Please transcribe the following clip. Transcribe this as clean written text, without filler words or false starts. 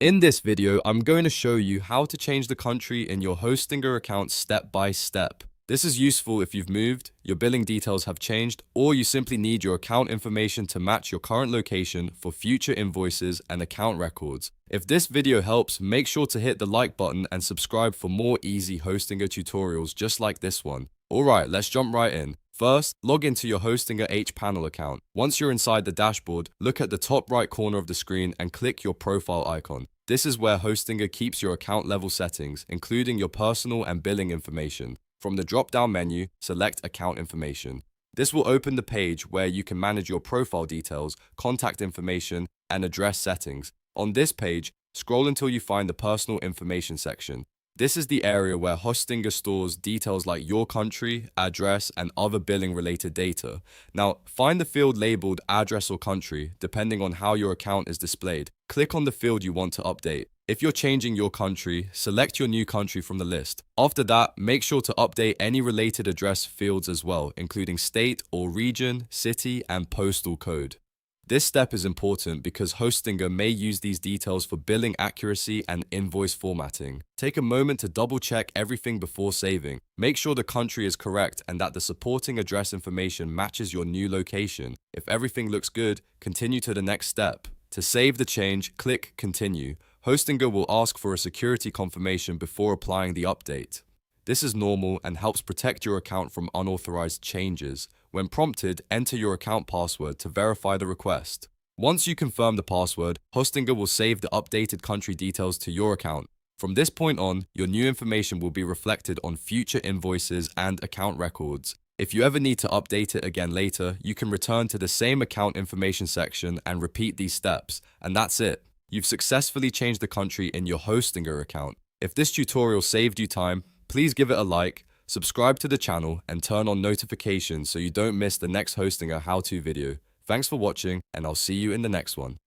In this video, I'm going to show you how to change the country in your Hostinger account step by step. This is useful if you've moved, your billing details have changed, or you simply need your account information to match your current location for future invoices and account records. If this video helps, make sure to hit the like button and subscribe for more easy Hostinger tutorials just like this one. Alright, let's jump right in. First, log into your Hostinger hPanel account. Once you're inside the dashboard, look at the top right corner of the screen and click your profile icon. This is where Hostinger keeps your account level settings, including your personal and billing information. From the drop-down menu, select Account Information. This will open the page where you can manage your profile details, contact information, and address settings. On this page, scroll until you find the Personal Information section. This is the area where Hostinger stores details like your country, address, and other billing-related data. Now, find the field labeled Address or Country, depending on how your account is displayed. Click on the field you want to update. If you're changing your country, select your new country from the list. After that, make sure to update any related address fields as well, including state or region, city, and postal code. This step is important because Hostinger may use these details for billing accuracy and invoice formatting. Take a moment to double check everything before saving. Make sure the country is correct and that the supporting address information matches your new location. If everything looks good, continue to the next step. To save the change, click Continue. Hostinger will ask for a security confirmation before applying the update. This is normal and helps protect your account from unauthorized changes. When prompted, enter your account password to verify the request. Once you confirm the password, Hostinger will save the updated country details to your account. From this point on, your new information will be reflected on future invoices and account records. If you ever need to update it again later, you can return to the same account information section and repeat these steps. And that's it. You've successfully changed the country in your Hostinger account. If this tutorial saved you time, please give it a like, subscribe to the channel, and turn on notifications so you don't miss the next Hostinger how-to video. Thanks for watching, and I'll see you in the next one.